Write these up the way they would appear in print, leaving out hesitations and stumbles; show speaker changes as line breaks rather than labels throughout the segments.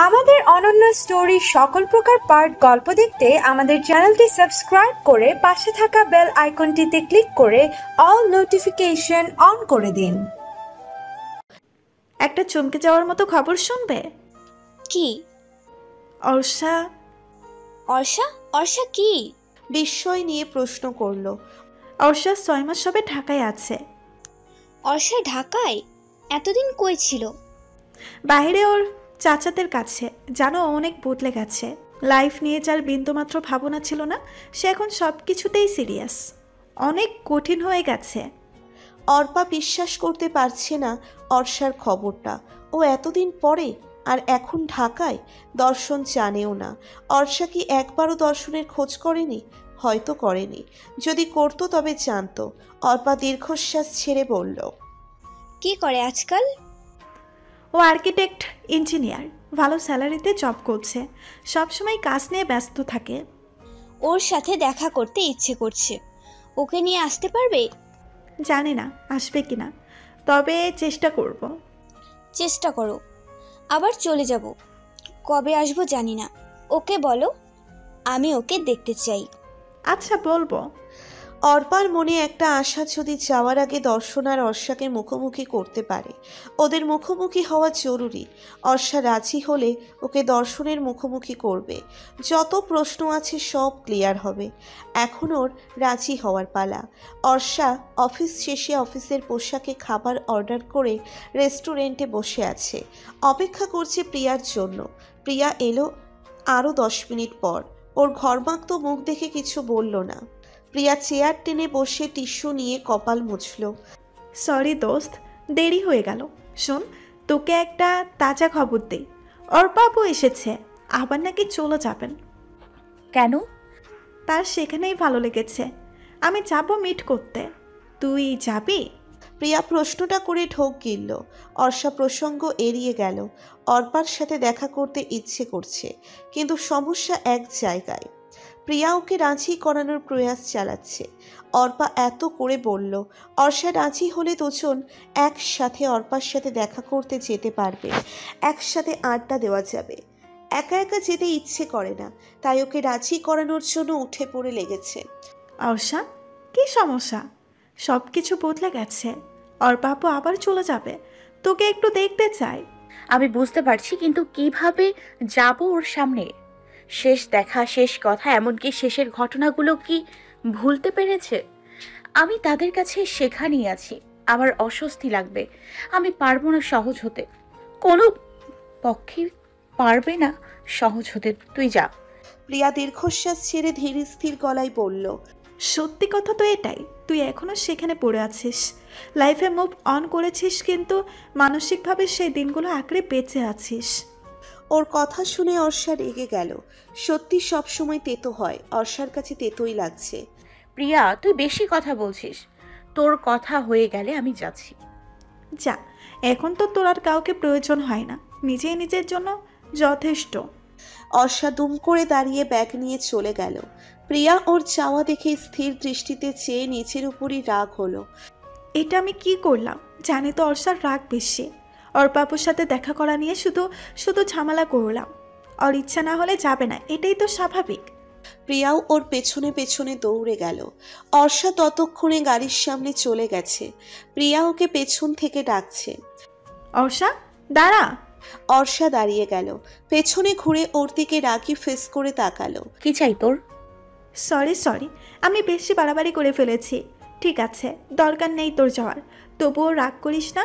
আমাদের অনন্য স্টোরি সকল প্রকার পার্ট গল্প দেখতে আমাদের চ্যানেলটি সাবস্ক্রাইব করে পাশে থাকা বেল আইকনটিতে ক্লিক করে অল নোটিফিকেশন অন করে দিন।
একটা চমকে যাওয়ার মতো খবর শুনবে।
কি?
অর্ষা।
অর্ষা? অর্ষা কি?
বিস্ময় নিয়ে প্রশ্ন করলো।
অর্ষা 6 মাস সবে ঢাকায় আছে।
অর্ষা ঢাকায়? এতদিন কই ছিল?
বাইরে ওর চাচাদের কাছে। জানো, অনেক বদলে গেছে। লাইফ নিয়ে যার বিন্দুমাত্র ভাবনা ছিল না, সে এখন সব কিছুতেই সিরিয়াস। অনেক কঠিন হয়ে গেছে।
অর্পা বিশ্বাস করতে পারছে না অর্ষার খবরটা। ও এতদিন পরে আর এখন ঢাকায়। দর্শন জানেও না। অর্ষা কি একবারও দর্শনের খোঁজ করেনি? হয়তো করেনি। যদি করতো তবে জানতো। অর্পা দীর্ঘশ্বাস ছেড়ে বলল,
কি করে আজকাল?
ও আর্কিটেক্ট ইঞ্জিনিয়ার, ভালো স্যালারিতে জব করছে। সবসময় কাজ নিয়ে ব্যস্ত থাকে।
ওর সাথে দেখা করতে ইচ্ছে করছে। ওকে নিয়ে আসতে পারবে?
জানি না আসবে কিনা, তবে চেষ্টা করব।
চেষ্টা করো। আবার চলে যাব। কবে আসবো জানি না। ওকে বলো আমি ওকে দেখতে চাই।
আচ্ছা, বলবো।
অর্পার মনে একটা আশা, যদি যাওয়ার আগে দর্শন আর অর্ষাকে মুখোমুখি করতে পারে। ওদের মুখোমুখি হওয়া জরুরি। অর্ষা রাজি হলে ওকে দর্শনের মুখোমুখি করবে। যত প্রশ্ন আছে সব ক্লিয়ার হবে। এখন ওর রাজি হওয়ার পালা। অর্ষা অফিস শেষে অফিসের পোশাকে খাবার অর্ডার করে রেস্টুরেন্টে বসে আছে। অপেক্ষা করছে প্রিয়ার জন্য। প্রিয়া এলো আরও 10 মিনিট পর। ওর ঘরমাক্ত মুখ দেখে কিছু বলল না। প্রিয়া চেয়ার টেনে বসে টিস্যু নিয়ে কপাল মুছল।
সরি দোস্ত, দেরি হয়ে গেল। শোন, তোকে একটা তাজা খবর দেই। ওর বাবু এসেছে, আবার নাকি চলে যাবেন।
কেন?
তার সেখানেই ভালো লেগেছে। আমি যাব মিট করতে। তুই যাবি?
প্রিয়া প্রশ্নটা করে ঢোক গিলল। অর্ষা প্রসঙ্গ এড়িয়ে গেল। অর্পার সাথে দেখা করতে ইচ্ছে করছে, কিন্তু সমস্যা এক জায়গায়। প্রিয়া ওকে রাজি করানোর প্রয়াস চালাচ্ছে। অর্পা এত করে বলল। অর্ষা রাজি হলে দুজন একসাথে অর্পার সাথে দেখা করতে যেতে পারবে। একসাথে আড্ডা দেওয়া যাবে। একা একা যেতে ইচ্ছে করে না, তাই ওকে রাজি করানোর জন্য উঠে পড়ে লেগেছে।
অর্ষা, কি সমস্যা? সব কিছু বদলে গেছে। ওর বাবু আবার চলে যাবে। তোকে একটু দেখতে চাই।
আমি বুঝতে পারছি, কিন্তু কিভাবে যাব ওর সামনে? শেষ দেখা, শেষ কথা, এমনকি শেষের ঘটনাগুলো কি ভুলতে পেরেছে? আমি তাদের কাছে সেখানেই আছি। আমার অস্বস্তি লাগবে। আমি পারবো না সহজ হতে। কোনো পক্ষে পারবে না সহজ হতে। তুই যা।
প্রিয়া দীর্ঘশ্বাস ছেড়ে ধীর স্থির গলায় বলল,
সত্যি কথা তো এটাই, তুই এখনো সেখানে পড়ে আছিস। লাইফে মুভ অন করেছিস, কিন্তু মানসিকভাবে সেই দিনগুলো আঁকড়ে বেঁচে আছিস।
ওর কথা শুনে অর্ষা রেগে গেল। সত্যি সব সময় তেতো হয়। অর্ষার কাছে তেতোই লাগছে।
প্রিয়া, তুই বেশি কথা বলছিস। তোর কথা হয়ে গেলে আমি যাচ্ছি।
যা, এখন তো তোর আর কাউকে প্রয়োজন হয় না। নিজেই নিজের জন্য যথেষ্ট।
অর্ষা দুম করে দাঁড়িয়ে ব্যাগ নিয়ে চলে গেল। প্রিয়া ওর চাওয়া দেখে স্থির দৃষ্টিতে চেয়ে নিচের উপরই রাগ হলো।
এটা আমি কি করলাম? জানি তো অর্ষার রাগ বেশি। ওর বাবুর সাথে দেখা করা নিয়ে শুধু শুধু ঝামেলা করলাম। ওর ইচ্ছা না হলে যাবে না, এটাই তো স্বাভাবিক।
প্রিয়াও ওর পেছনে পেছনে দৌড়ে গেল। অর্ষা ততক্ষণে গাড়ির সামনে চলে গেছে। প্রিয়া ওকে পেছন থেকে ডাকছে,
অর্ষা দাঁড়া।
অর্ষা দাঁড়িয়ে গেল। পেছনে ঘুরে ওর দিকে রাগি ফেস করে তাকালো।
কি চাই তোর?
সরি, আমি বেশি বাড়াবাড়ি করে ফেলেছি। ঠিক আছে, দরকার নেই তোর যাওয়ার। তবুও রাগ করিস না।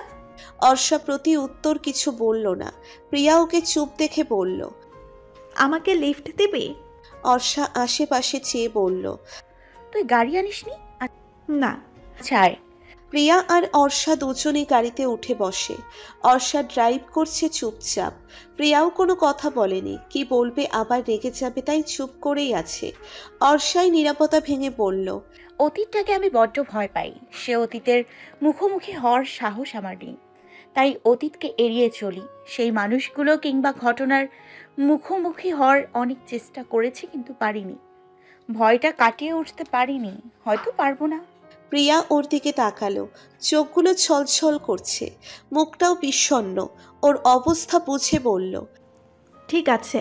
অর্ষা প্রতি উত্তর কিছু বলল না। প্রিয়া ওকে চুপ দেখে বলল,
আমাকে লিফট দিবি?
অর্ষা আশেপাশে চেয়ে বলল,
তুই গাড়ি আনিসনি?
না।
চাই।
প্রিয়া আর অর্ষা দুজনেই গাড়িতে উঠে বসে। অর্ষা ড্রাইভ করছে চুপচাপ। প্রিয়াও কোনো কথা বলেনি। কি বলবে, আবার রেগে যাবে, তাই চুপ করেই আছে। অর্ষাই নীরবতা ভেঙে বলল,
অতীতটাকে আমি বড্ড ভয় পাই। সে অতীতের মুখোমুখি হওয়ার সাহস আমার নেই। তাই অতীতকে এড়িয়ে চলি। সেই মানুষগুলো কিংবা ঘটনার মুখোমুখি হওয়ার অনেক চেষ্টা করেছি, কিন্তু পারিনি। ভয়টা কাটিয়ে উঠতে পারিনি। হয়তো পারবো না।
প্রিয়া ওর দিকে তাকালো, চোখগুলো ছলছল করছে, মুখটাও বিষণ্ণ। ওর অবস্থা বুঝে বলল,
ঠিক আছে,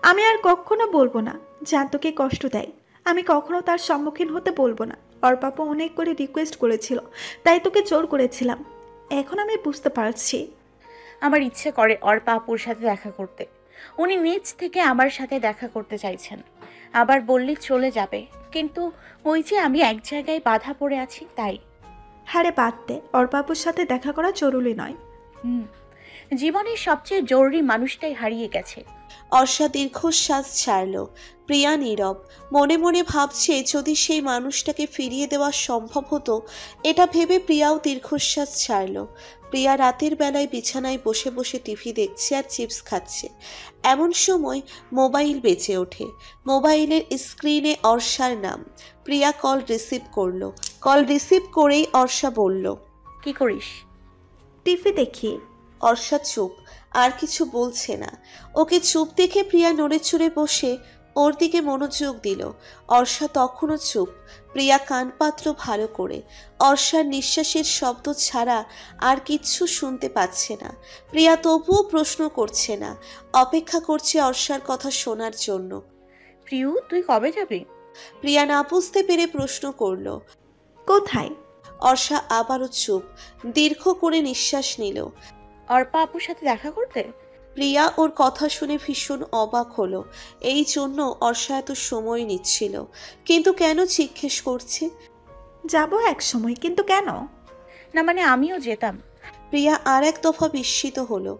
আমি আর কখনো বলবো না যা তোকে কষ্ট দেয়। আমি কখনো তার সম্মুখীন হতে বলবো না। অর্পাপু অনেক করে রিকোয়েস্ট করেছিল, তাই তোকে জোর করেছিলাম। এখন আমি বুঝতে পারছি।
আমার ইচ্ছে করে অর্পা আপুর সাথে দেখা করতে। উনি নিজ থেকে আমার সাথে দেখা করতে চাইছেন। আবার বললে চলে যাবে, কিন্তু ওই যে আমি এক জায়গায় বাধা পড়ে আছি তাই।
হারে বাদ দে, অর্পাপুর সাথে দেখা করা জরুরি নয়।
জীবনের সবচেয়ে জরুরি মানুষটাই হারিয়ে গেছে।
অর্ষা দীর্ঘশ্বাস ছাড়ল। প্রিয়া নীরব, মনে মনে ভাবছে যদি সেই মানুষটাকে ফিরিয়ে দেওয়া সম্ভব হতো। এটা ভেবে প্রিয়াও দীর্ঘশ্বাস ছাড়ল। প্রিয়া রাতের বেলায় বিছানায় বসে বসে টিভি দেখছে আর চিপস খাচ্ছে। এমন সময় মোবাইল বেজে ওঠে। মোবাইলের স্ক্রিনে অর্ষার নাম। প্রিয়া কল রিসিভ করলো। কল রিসিভ করেই অর্ষা বলল,
কি করিস?
টিভি দেখি।
অর্ষা চুপ, আর কিছু বলছে না। ওকে চুপ দেখে প্রিয়া নড়ে চড়ে বসে ওর দিকে মনোযোগ দিল। অর্ষা তখনও চুপ। প্রিয়া কান পাতল ভালো করে। অর্ষার নিঃশ্বাসের শব্দ ছাড়া আর কিচ্ছু শুনতে পাচ্ছে না। প্রিয়া তবুও প্রশ্ন করছে না, অপেক্ষা করছে অর্ষার কথা শোনার জন্য।
প্রিয়ু, তুই কবে যাবি?
প্রিয়া না বুঝতে পেরে প্রশ্ন করল।
কোথায়?
অর্ষা আবারও চুপ, দীর্ঘ করে নিঃশ্বাস নিল।
অর্পা আপুর সাথে দেখা করতে?
প্রিয়া ওর কথা শুনে ভীষণ অবাক হলো। এই জন্য অর্ষা এত সময় নিচ্ছিল, কিন্তু কেন জিজ্ঞেস করছে?
যাবো এক সময়, কিন্তু কেন?
না মানে আমিও যেতাম।
প্রিয়া আর এক দফা বিস্মিত হলো,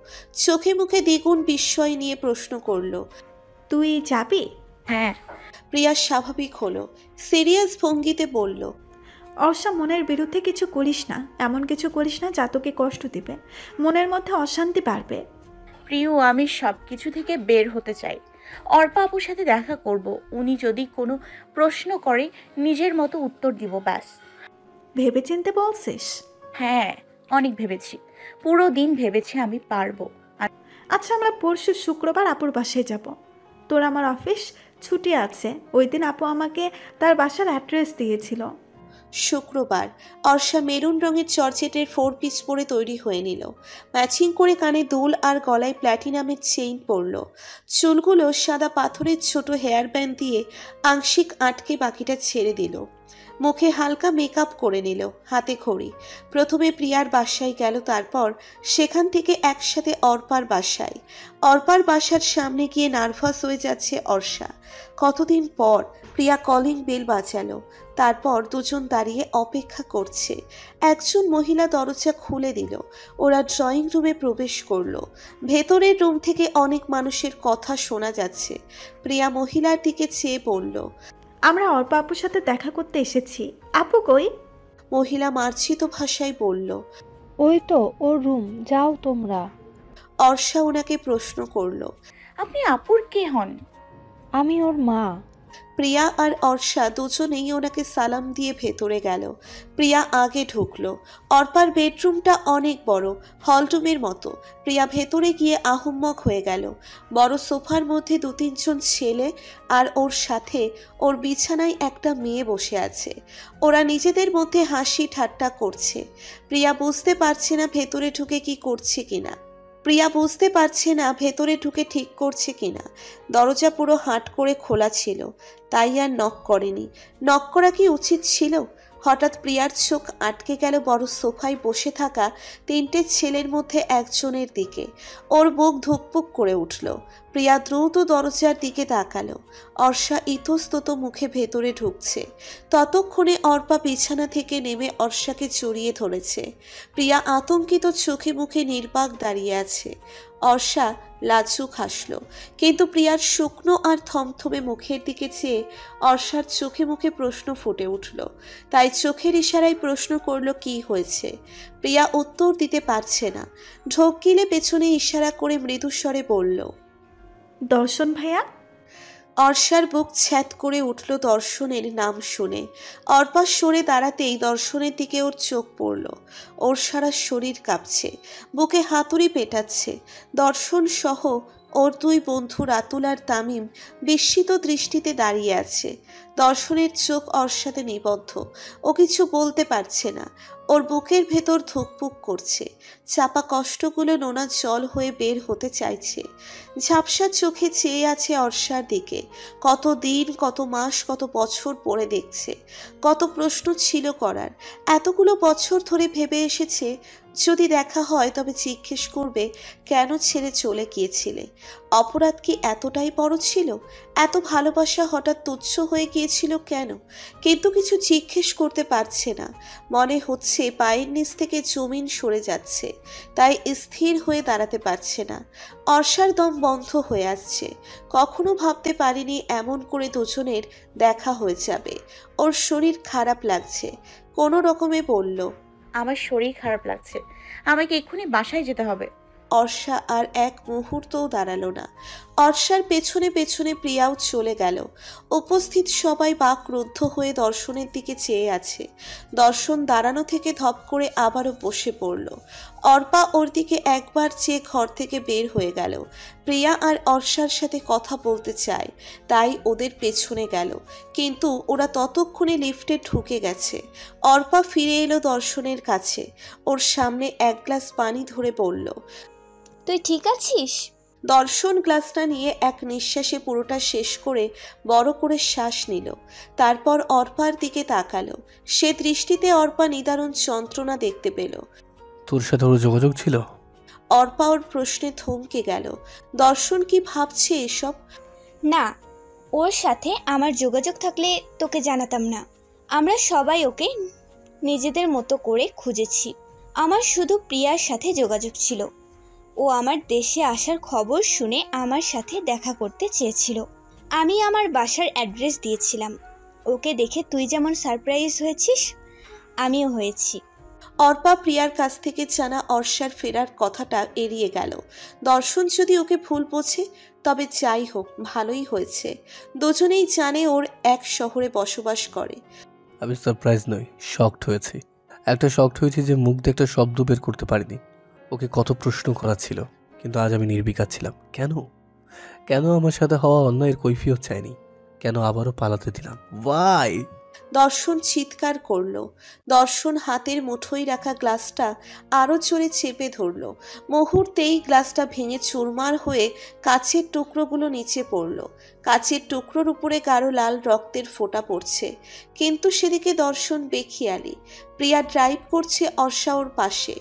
চোখে মুখে দ্বিগুণ বিস্ময় নিয়ে প্রশ্ন করলো,
তুই যাবি?
হ্যাঁ।
প্রিয়া স্বাভাবিক হলো, সিরিয়াস ভঙ্গিতে বলল,
অর্ষা, মনের বিরুদ্ধে কিছু করিস না। এমন কিছু করিস না যা তোকে কষ্ট দিবে, মনের মধ্যে অশান্তি বাড়বে।
প্রিয়ু, আমি সব কিছু থেকে বের হতে চাই। অর্পা আপুর সাথে দেখা করব। উনি যদি কোনো প্রশ্ন করে নিজের মতো উত্তর দিব, ব্যাস।
ভেবেচিন্তে বলছিস?
হ্যাঁ, অনেক ভেবেছি। পুরো দিন ভেবেছি আমি পারবো।
আচ্ছা, আমরা পরশু শুক্রবার আপুর বাসায় যাব। তোর আমার অফিস ছুটি আছে। ওই দিন আপু আমাকে তার বাসার অ্যাড্রেস দিয়েছিল।
শুক্রবার। অর্ষা মেরুন রঙের চরচেটের 4 পিস পরে তৈরি হয়ে নিল। ম্যাচিং করে কানে দুল আর গলায় প্ল্যাটিনামের চেইন পরল। চুলগুলো সাদা পাথরের ছোট হেয়ার ব্যান্ড দিয়ে আংশিক আটকে বাকিটা ছেড়ে দিল। মুখে হালকা মেকআপ করে নিল, হাতে ঘড়ি। প্রথমে প্রিয়ার বাসায় গেল, তারপর সেখান থেকে একসাথে অর্পার বাসায়। অর্পার বাসার সামনে গিয়ে নার্ভাস হয়ে যাচ্ছে অর্ষা। কতদিন পর প্রিয়া কলিং বেল বাজালো। তারপর দুজন দাঁড়িয়ে অপেক্ষা করছে। একজন মহিলা দরজা খুলে দিল। ওরা ড্রয়িং রুমে প্রবেশ করলো। ভেতরের রুম থেকে অনেক মানুষের কথা শোনা যাচ্ছে। প্রিয়া মহিলার দিকে চেয়ে বলল,
আমরা অর্পা আপুর সাথে দেখা করতে এসেছি। আপু কই?
মহিলা মার্জিত ভাষায় বলল,
ওই তো ওর রুম, যাও তোমরা।
অর্ষা ওনাকে প্রশ্ন করলো,
আপনি আপুর কে হন?
আমি ওর মা।
প্রিয়া আর অর্ষা দুজনেই ওনাকে সালাম দিয়ে ভেতরে গেল। প্রিয়া আগে ঢুকলো। অর্পার বেডরুমটা অনেক বড়, হলরুমের মতো। প্রিয়া ভেতরে গিয়ে আহম্মক হয়ে গেল। বড় সোফার মধ্যে 2-3 জন ছেলে আর ওর সাথে ওর বিছানায় একটা মেয়ে বসে আছে। ওরা নিজেদের মধ্যে হাসি ঠাট্টা করছে। প্রিয়া বুঝতে পারছে না ভেতরে ঢুকে কি করছে কিনা। ভেতরে ঢুকে ঠিক করছে কিনা। দরজা পুরো হাট করে খোলা ছিল, তাই আর নক করেনি। নক করা কি উচিত ছিল? হঠাৎ প্রিয়ার চোখ আটকে গেল বড় সোফায় বসে থাকা 3টে ছেলের মধ্যে একজনের দিকে। ওর বুক ধুকপুক করে উঠল। প্রিয়া দ্রুত দরজার দিকে তাকালো। অর্ষা ইতস্তত মুখে ভেতরে ঢুকছে। ততক্ষণে অর্পা বিছানা থেকে নেমে অর্ষাকে জড়িয়ে ধরেছে। প্রিয়া আতঙ্কিত চোখে মুখে নির্বাক দাঁড়িয়ে আছে। অর্ষা লাজুক হাসল, কিন্তু প্রিয়ার শুকনো আর থমথমে মুখের দিকে চেয়ে অর্ষার চোখে মুখে প্রশ্ন ফুটে উঠল। তাই চোখের ইশারায় প্রশ্ন করল, কি হয়েছে? প্রিয়া উত্তর দিতে পারছে না। ঢোক গিলে পেছনে ইশারা করে মৃদুস্বরে বলল,
দর্শন ভাইয়া।
অর্ষার বুক ছ্যাদ করে উঠল দর্শনের নাম শুনে। অর্পা সরে দাঁড়াতেই দর্শনের দিকে ওর চোখ পড়ল। ওর সারা শরীর কাঁপছে, বুকে হাতুড়ি পেটাচ্ছে। দর্শন সহ ওর দুই বন্ধু রাতুল আর তামিম বিস্মিত দৃষ্টিতে দাঁড়িয়ে আছে। দর্শনের চোখ অর্ষাতে নিবদ্ধ। ও কিছু বলতে পারছে না। ওর বুকের ভেতর ধুকপুক করছে। চাপা কষ্টগুলো নোনা জল হয়ে বের হতে চাইছে। ঝাপসা চোখে চেয়ে আছে অর্ষার দিকে। কত দিন, কত মাস, কত বছর পরে দেখছে। কত প্রশ্ন ছিল করার। এতগুলো বছর ধরে ভেবে এসেছে যদি দেখা হয় তবে জিজ্ঞেস করবে কেন ছেড়ে চলে গিয়েছিলে। অপরাধ কি এতটাই বড় ছিল? এত ভালোবাসা হঠাৎ তুচ্ছ হয়ে গিয়েছিল কেন? কিন্তু কিছু জিজ্ঞেস করতে পারছে না। মনে হচ্ছে পায়ের নিচ থেকে জমিন সরে যাচ্ছে, তাই স্থির হয়ে দাঁড়াতে পারছে না। অর্ষার দম বন্ধ হয়ে আসছে। কখনো ভাবতে পারিনি এমন করে দুজনের দেখা হয়ে যাবে। ওর শরীর খারাপ লাগছে। কোনো রকমে বলল,
আমার শরীর খারাপ লাগছে, আমাকে এক্ষুনি বাসায় যেতে হবে।
অর্ষা আর এক মুহূর্তও দাঁড়ালো না। অর্ষার পেছনে পেছনে প্রিয়াও চলে গেল। উপস্থিত সবাই বাকরুদ্ধ হয়ে দর্শনের দিকে চেয়ে আছে। দর্শন দাঁড়ানো থেকে ধপ করে আবারও বসে পড়ল। অর্পা ওর দিকে একবার চেয়ে ঘর থেকে বের হয়ে গেল। প্রিয়া আর অর্ষার সাথে কথা বলতে চায়, তাই ওদের পেছনে গেল, কিন্তু ওরা ততক্ষণে লিফটে ঢুকে গেছে। অর্পা ফিরে এলো দর্শনের কাছে। ওর সামনে এক গ্লাস পানি ধরে বলল,
তুই ঠিক আছিস?
দর্শন গ্লাসটা নিয়ে এক নিঃশ্বাসে পুরোটা শেষ করে বড় করে শ্বাস নিল। তারপর অর্পার দিকে তাকালো। সে দৃষ্টিতে অর্পা নিদারুণ যন্ত্রণা দেখতে পেল।
তোর সাথে ওর যোগাযোগ ছিল?
অর্পা ওর প্রশ্নে থমকে গেল। দর্শন কি ভাবছে এসব?
না, ওর সাথে আমার যোগাযোগ থাকলে তোকে জানাতাম না। আমরা সবাই ওকে নিজেদের মতো করে খুঁজেছি। আমার শুধু প্রিয়ার সাথে যোগাযোগ ছিল। ও আমার দেশে আসার খবর শুনে আমার সাথে দেখা করতে চেয়েছিল। আমি আমার বাসার অ্যাড্রেস দিয়েছিলাম। ওকে দেখে তুই যেমন সারপ্রাইজ হয়েছিস, আমিও হয়েছি।
অর্পা প্রিয়ার কাছ থেকে জানা অর্ষার ফেরার কথাটা এড়িয়ে গেল। দর্শন যদি ওকে ভুল বোঝে তবে যাই হোক, ভালোই হয়েছে। দুজনেই জানে ওর এক শহরে বসবাস করে।
আমি সারপ্রাইজ নই, শকড হয়েছি। একটা শকড হয়েছি যে মুখ দিয়ে একটা শব্দ বের করতে পারিনি। ওকে কত প্রশ্ন করা ছিল, কিন্তু আজ আমি নির্বিকার ছিলাম। কেন আমার সাথে হওয়া অন্যায়ের কৈফিয়ত চাইনি? কেন আবারও পালাতে দিলাম? ওয়াই?
দর্শন চিৎকার করল। দর্শন হাতের মুঠোয় রাখা গ্লাসটা আরো জোরে চেপে ধরল। মুহূর্তেই গ্লাসটা ভেঙে চুরমার হয়ে কাচের টুকরোগুলো নিচে পড়ল। কাচের টুকরোর উপরে গাঢ় লাল রক্তের ফোঁটা পড়ছে, কিন্তু সেদিকে দর্শন বেখিয়ালি। প্রিয়া ড্রাইভ করছে, অর্ষা ওর পাশে।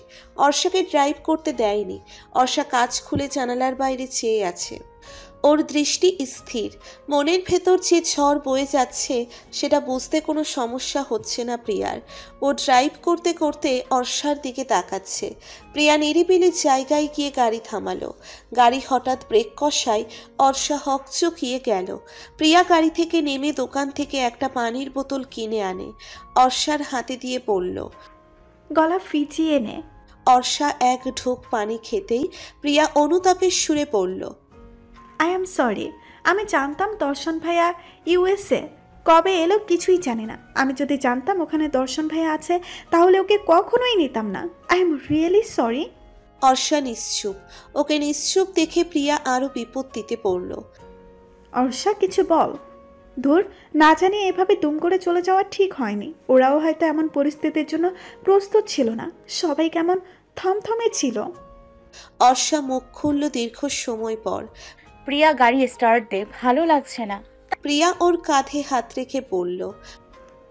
অর্ষাকে ড্রাইভ করতে দেয়নি। অর্ষা কাঁচ খুলে জানালার বাইরে চেয়ে আছে। ওর দৃষ্টি স্থির। মনের ভেতর যে ঝড় বয়ে যাচ্ছে সেটা বুঝতে কোনো সমস্যা হচ্ছে না প্রিয়ার। ও ড্রাইভ করতে করতে অর্ষার দিকে তাকাচ্ছে। প্রিয়া নিরিবিলি জায়গায় গিয়ে গাড়ি থামালো। গাড়ি হঠাৎ ব্রেক কষায় অর্ষা হকচকিয়ে গেল। প্রিয়া গাড়ি থেকে নেমে দোকান থেকে একটা পানির বোতল কিনে আনে। অর্ষার হাতে দিয়ে বলল,
গলা ফিজিয়ে নে।
অর্ষা এক ঢোক পানি খেতেই প্রিয়া অনুতাপের সুরে বলল,
আই এম সরি। আমি জানতাম দর্শন ভাইয়া ইউএসএ কবে এলো কিছুই জানি না। আমি যদি জানতাম ওখানে দর্শন ভাইয়া আছে তাহলে ওকে কখনোই নিতাম না। I am really sorry.
Orsha নিশ্চুপ। ওকে নিশ্চুপ দেখে প্রিয়া আরো বিপত্তিতে পড়ল।
অর্ষা কিছু বল। ধুর, না জানি এভাবে দুম করে চলে যাওয়া ঠিক হয়নি। ওরাও হয়তো এমন পরিস্থিতির জন্য প্রস্তুত ছিল না। সবাই কেমন থমথমে ছিল।
অর্ষা মুখ খুলল দীর্ঘ সময় পর।
প্রিয়া গাড়ি স্টার্ট দে, ভালো লাগছে না।
প্রিয়া ওর কাঁধে হাত রেখে বলল,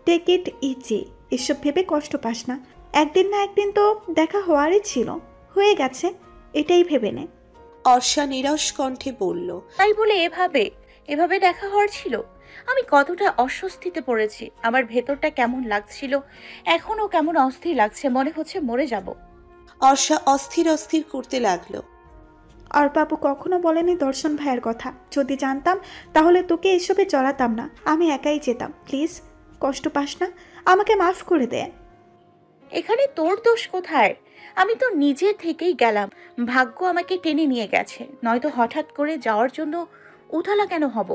টেক ইট ইজি। এসব ভেবে কষ্ট পাস না। একদিন না একদিন তো দেখা হওয়ারই ছিল, হয়ে গেছে, এটাই ভেবে নে।
অর্ষা নিরস কণ্ঠে বলল,
তাই বলে এভাবে দেখা হওয়ার ছিল? আমি কতটা অস্বস্তিতে পড়েছি, আমার ভেতরটা কেমন লাগছিল, এখনো কেমন অস্থির লাগছে, মনে হচ্ছে মরে যাব।
অর্ষা অস্থির অস্থির করতে লাগলো।
অর্পাপু কখনো বলেনি দর্শন ভাইয়ের কথা। যদি জানতাম তাহলে তোকে এসবে জড়াতাম না। আমি একাই যেতাম। প্লিজ, কষ্ট পাস না, আমাকে মাফ করে দে।
এখানে তোর দোষ কোথায়? আমি তো নিজের থেকেই গেলাম, ভাগ্য আমাকে টেনে নিয়ে গেছে, নয়তো হঠাৎ করে যাওয়ার জন্য উথালা কেন হব?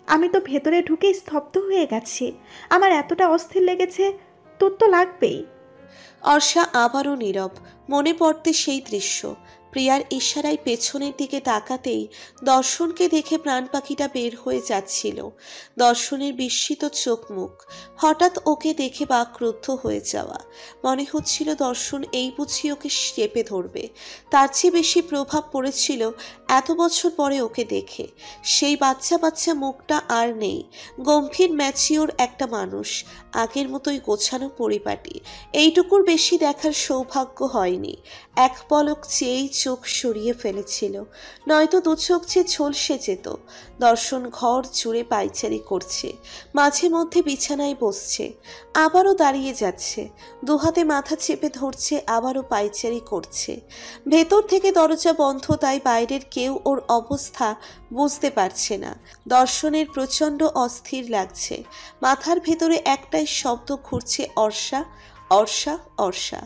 আমি তো ভেতরে ঢুকে স্তব্ধ হয়ে গেছি। আমার এতটা অস্থির লেগেছে, তোর তো লাগবেই।
অর্ষা আবারও নীরব। মনে পড়তে সেই দৃশ্য। প্রিয়ার ইশারায় পেছনের দিকে তাকাতেই দর্শনকে দেখে প্রাণ পাখিটা বের হয়ে যাচ্ছিল। দর্শনের বিস্মিত চোখ মুখ, হঠাৎ ওকে দেখে বাক্রুদ্ধ হয়ে যাওয়া। মনে হচ্ছিল দর্শন এই বুঝি ওকে চেপে ধরবে। তার চেয়ে বেশি প্রভাব পড়েছিল এত বছর পরে ওকে দেখে। সেই বাচ্চা বাচ্চা মুখটা আর নেই, গম্ভীর ম্যাচিওর একটা মানুষ, আগের মতোই গোছানো পরিপাটি। এইটুকুর বেশি দেখার সৌভাগ্য হয়নি। এক পলক চেয়েই চোখ সরিয়ে ফেলেছিল, নয়তো দু চোখ যে ঝলসে যেত। দর্শন ঘর জুড়ে পায়চারি করছে, মাঝে মধ্যে বিছানায় বসছে, আবারও দাঁড়িয়ে যাচ্ছে, দুহাতে মাথা চেপে ধরছে, আবারও পায়চারি করছে। ভেতর থেকে দরজা বন্ধ, তাই বাইরের কেউ ওর অবস্থা বুঝতে পারছে না। দর্শনের প্রচণ্ড অস্থির লাগছে। মাথার ভেতরে একটাই শব্দ ঘুরছে, অর্ষা, অর্ষা, অর্ষা।